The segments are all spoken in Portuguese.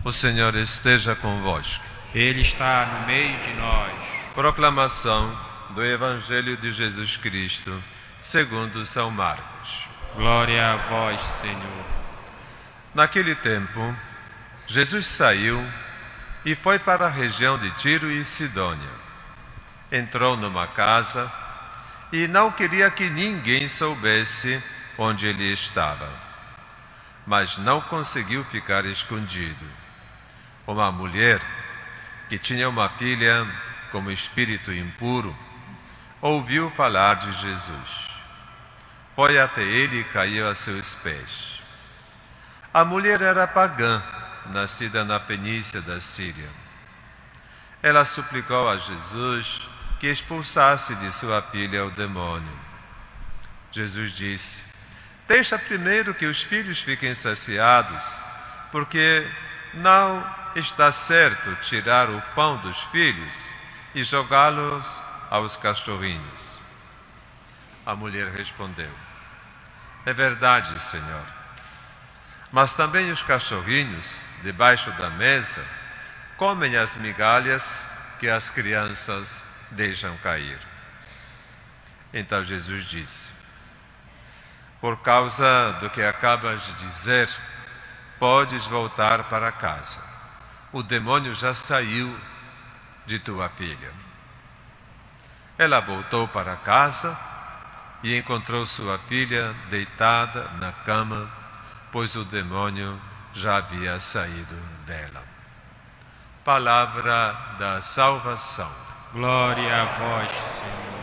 O Senhor esteja convosco. Ele está no meio de nós. Proclamação do Evangelho de Jesus Cristo, segundo São Marcos. Glória a vós, Senhor. Naquele tempo, Jesus saiu e foi para a região de Tiro e Sidônia. Entrou numa casa e não queria que ninguém soubesse onde ele estava. Mas não conseguiu ficar escondido. Uma mulher que tinha uma filha com espírito impuro ouviu falar de Jesus. Foi até ele e caiu a seus pés. A mulher era pagã, nascida na Fenícia da Síria. Ela suplicou a Jesus que expulsasse de sua filha o demônio. Jesus disse: deixa primeiro que os filhos fiquem saciados, porque não está certo tirar o pão dos filhos e jogá-los aos cachorrinhos. A mulher respondeu: é verdade, Senhor. Mas também os cachorrinhos, debaixo da mesa, comem as migalhas que as crianças deixam cair. Então Jesus disse: por causa do que acabas de dizer, podes voltar para casa. O demônio já saiu de tua filha. Ela voltou para casa e encontrou sua filha deitada na cama, pois o demônio já havia saído dela. Palavra da salvação. Glória a vós, Senhor.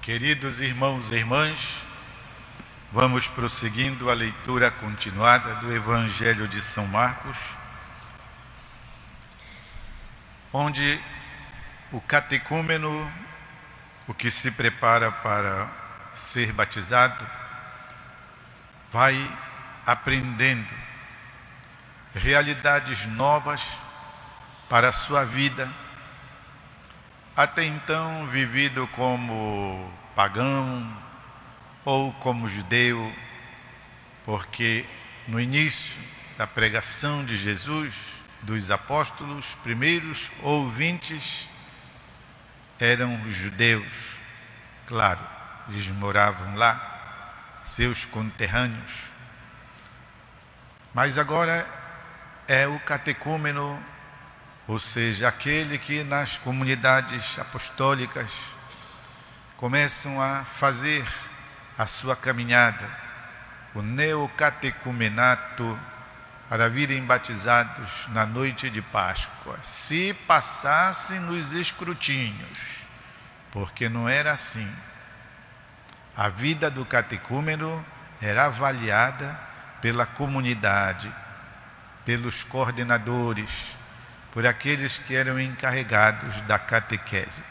Queridos irmãos e irmãs, vamos prosseguindo a leitura continuada do Evangelho de São Marcos, onde o catecúmeno, o que se prepara para ser batizado, vai aprendendo realidades novas para a sua vida, até então vivido como pagão ou como judeu, porque no início da pregação de Jesus, dos apóstolos, primeiros ouvintes eram os judeus. Claro, eles moravam lá, seus conterrâneos. Mas agora é o catecúmeno, ou seja, aquele que nas comunidades apostólicas começam a fazer a sua caminhada, o neocatecumenato, para virem batizados na noite de Páscoa, se passassem nos escrutínios, porque não era assim. A vida do catecúmeno era avaliada pela comunidade, pelos coordenadores, por aqueles que eram encarregados da catequese.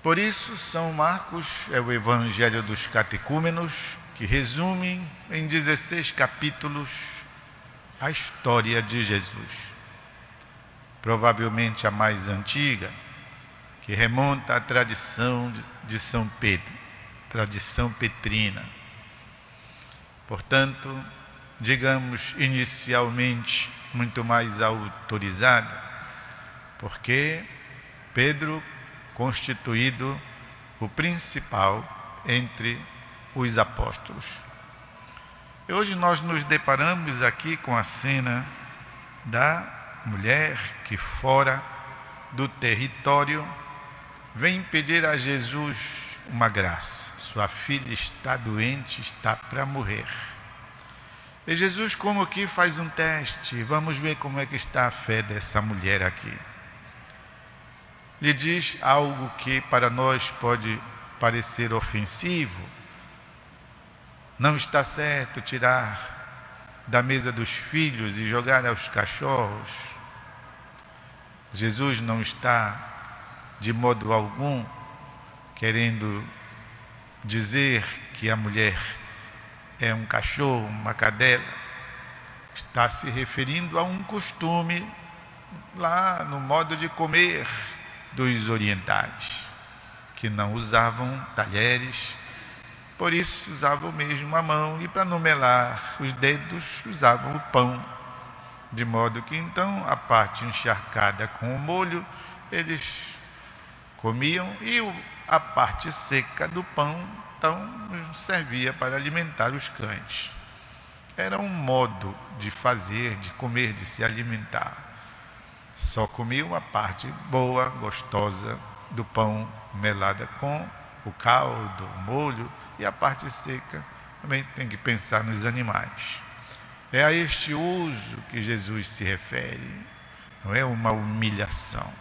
Por isso, São Marcos é o Evangelho dos catecúmenos, que resume em 16 capítulos a história de Jesus. Provavelmente a mais antiga, que remonta à tradição de São Pedro, tradição petrina. Portanto, digamos inicialmente muito mais autorizada, porque Pedro constituído o principal entre os apóstolos. E hoje nós nos deparamos aqui com a cena da mulher que fora do território vem pedir a Jesus uma graça. Sua filha está doente, está para morrer. E Jesus como que faz um teste, vamos ver como é que está a fé dessa mulher aqui. Lhe diz algo que para nós pode parecer ofensivo. Não está certo tirar da mesa dos filhos e jogar aos cachorros. Jesus não está de modo algum querendo dizer que a mulher é um cachorro, uma cadela. Está se referindo a um costume lá no modo de comer dos orientais. que não usavam talheres, por isso usavam mesmo a mão, e para não melar os dedos usavam o pão, de modo que então a parte encharcada com o molho eles comiam, e a parte seca do pão então servia para alimentar os cães. Era um modo de fazer, de comer, de se alimentar. Só comiam a parte boa, gostosa do pão, melada com o caldo, o molho, e a parte seca também tem que pensar nos animais. É a este uso que Jesus se refere, não é uma humilhação.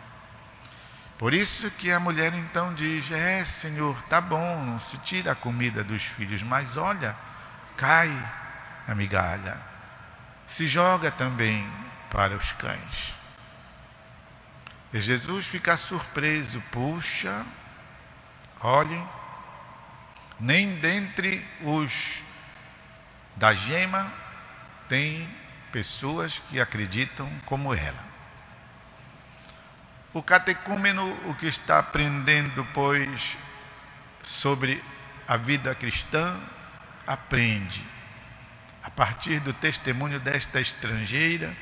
Por isso que a mulher então diz: Senhor, tá bom, não se tira a comida dos filhos, mas olha, cai a migalha, se joga também para os cães. E Jesus fica surpreso, puxa, olhem, nem dentre os da gema tem pessoas que acreditam como ela. O catecúmeno, o que está aprendendo, pois, sobre a vida cristã, aprende a partir do testemunho desta estrangeira,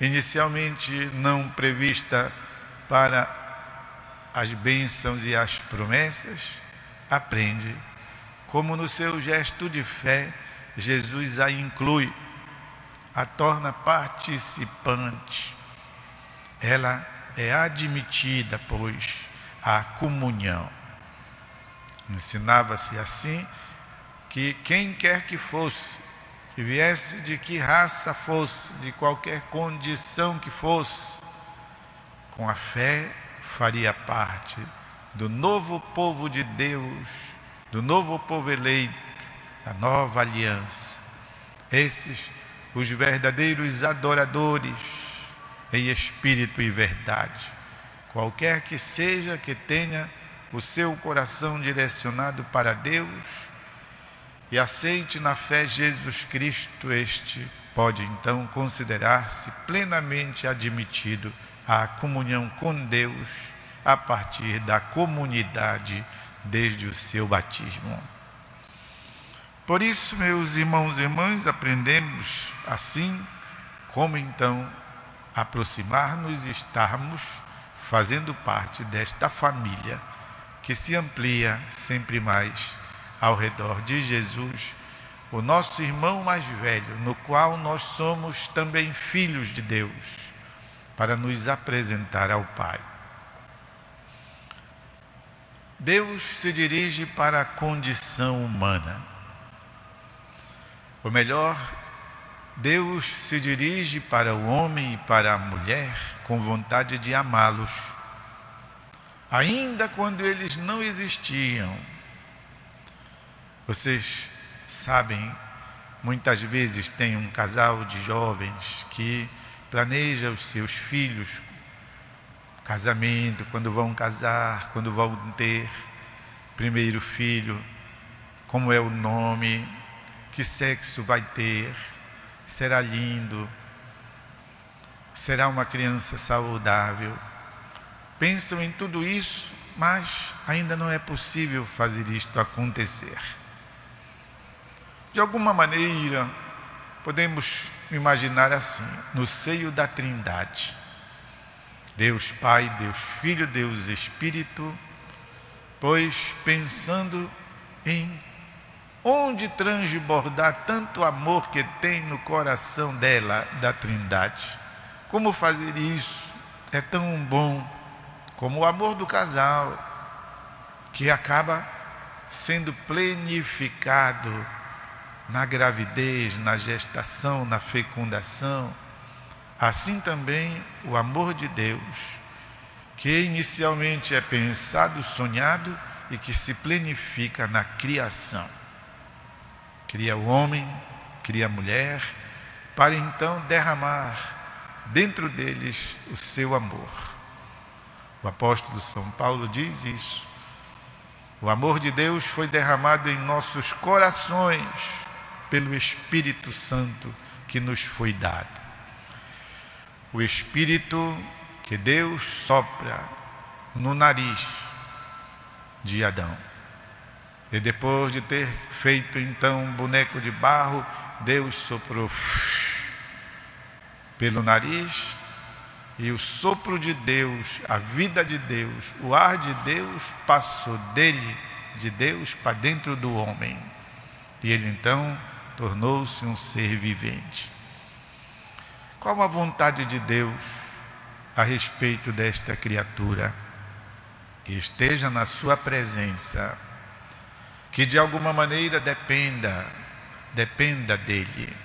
inicialmente não prevista para as bênçãos e as promessas, aprende como no seu gesto de fé Jesus a inclui, a torna participante. Ela é admitida, pois, à comunhão. Ensinava-se assim que quem quer que fosse, que viesse de que raça fosse, de qualquer condição que fosse, com a fé faria parte do novo povo de Deus, do novo povo eleito, da nova aliança. Esses, os verdadeiros adoradores em espírito e verdade, qualquer que seja que tenha o seu coração direcionado para Deus e aceite na fé Jesus Cristo, este pode então considerar-se plenamente admitido à comunhão com Deus a partir da comunidade desde o seu batismo. Por isso, meus irmãos e irmãs, aprendemos assim como então aproximar-nos e estarmos fazendo parte desta família que se amplia sempre mais ao redor de Jesus, o nosso irmão mais velho, no qual nós somos também filhos de Deus, para nos apresentar ao Pai. Deus se dirige para a condição humana. Ou melhor, Deus se dirige para o homem e para a mulher com vontade de amá-los, ainda quando eles não existiam. Vocês sabem, muitas vezes tem um casal de jovens que planeja os seus filhos, casamento, quando vão casar, quando vão ter primeiro filho, como é o nome, que sexo vai ter, será lindo, será uma criança saudável. Pensam em tudo isso, mas ainda não é possível fazer isto acontecer. De alguma maneira, podemos imaginar assim, no seio da Trindade, Deus Pai, Deus Filho, Deus Espírito, pois pensando em onde transbordar tanto amor que tem no coração dela, da Trindade. Como fazer isso? É tão bom como o amor do casal, que acaba sendo plenificado na gravidez, na gestação, na fecundação. Assim também o amor de Deus, que inicialmente é pensado, sonhado e que se plenifica na criação. Cria o homem, cria a mulher, para então derramar dentro deles o seu amor. O apóstolo São Paulo diz isso. O amor de Deus foi derramado em nossos corações pelo Espírito Santo que nos foi dado. O Espírito que Deus sopra no nariz de Adão. E depois de ter feito então um boneco de barro, Deus soprou pelo nariz, e o sopro de Deus, a vida de Deus, o ar de Deus passou dele, de Deus, para dentro do homem. E ele então tornou-se um ser vivente. Qual a vontade de Deus a respeito desta criatura? Que esteja na sua presença, que de alguma maneira dependa dele.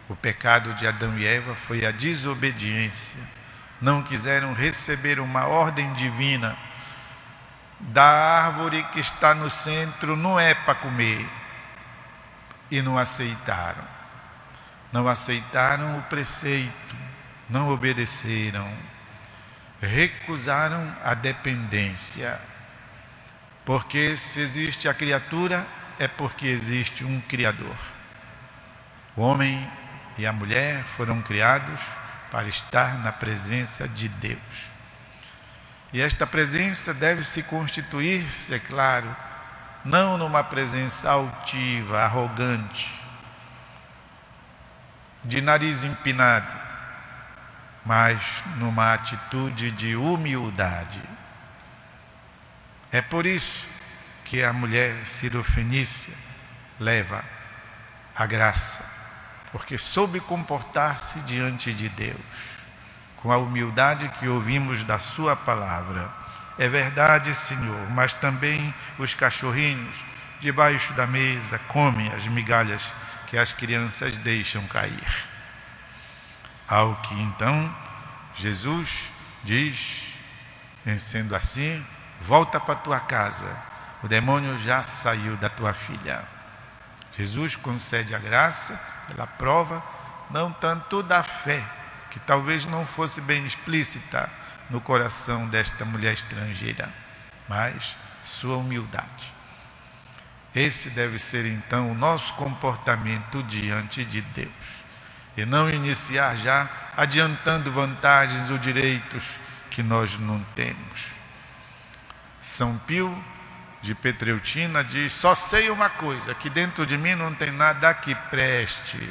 O pecado de Adão e Eva foi a desobediência. Não quiseram receber uma ordem divina. Da árvore que está no centro não é para comer. E não aceitaram. Não aceitaram o preceito, não obedeceram. Recusaram a dependência. Porque se existe a criatura, é porque existe um Criador. O homem e a mulher foram criados para estar na presença de Deus. E esta presença deve se constituir-se, é claro, não numa presença altiva, arrogante, de nariz empinado, mas numa atitude de humildade. É por isso que a mulher cirofenícia leva a graça, porque soube comportar-se diante de Deus, com a humildade que ouvimos da sua palavra. É verdade, Senhor, mas também os cachorrinhos debaixo da mesa comem as migalhas que as crianças deixam cair. Ao que então Jesus diz, em sendo assim, volta para tua casa, o demônio já saiu da tua filha. Jesus concede a graça pela prova, não tanto da fé, que talvez não fosse bem explícita no coração desta mulher estrangeira, mas sua humildade. Esse deve ser então o nosso comportamento diante de Deus, e não iniciar já adiantando vantagens ou direitos que nós não temos. São Pio de Petreutina diz: só sei uma coisa, que dentro de mim não tem nada que preste,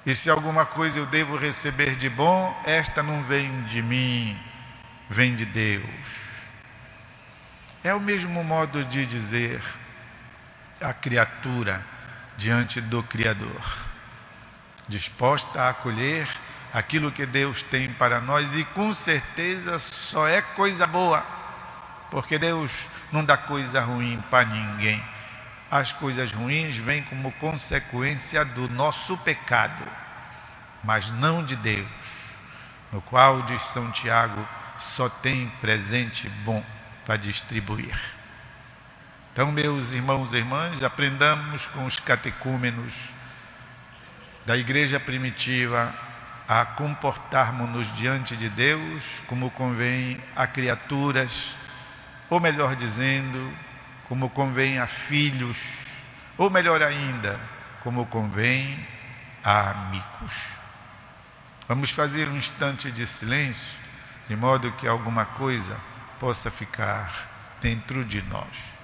e se alguma coisa eu devo receber de bom, esta não vem de mim, vem de Deus. É o mesmo modo de dizer a criatura diante do Criador, disposta a acolher aquilo que Deus tem para nós, e com certeza só é coisa boa, porque Deus não dá coisa ruim para ninguém. As coisas ruins vêm como consequência do nosso pecado, mas não de Deus, no qual, diz São Tiago, só tem presente bom para distribuir. Então, meus irmãos e irmãs, aprendamos com os catecúmenos da igreja primitiva a comportarmos-nos diante de Deus como convém a criaturas, ou melhor dizendo, como convém a filhos, ou melhor ainda, como convém a amigos. Vamos fazer um instante de silêncio, de modo que alguma coisa possa ficar dentro de nós.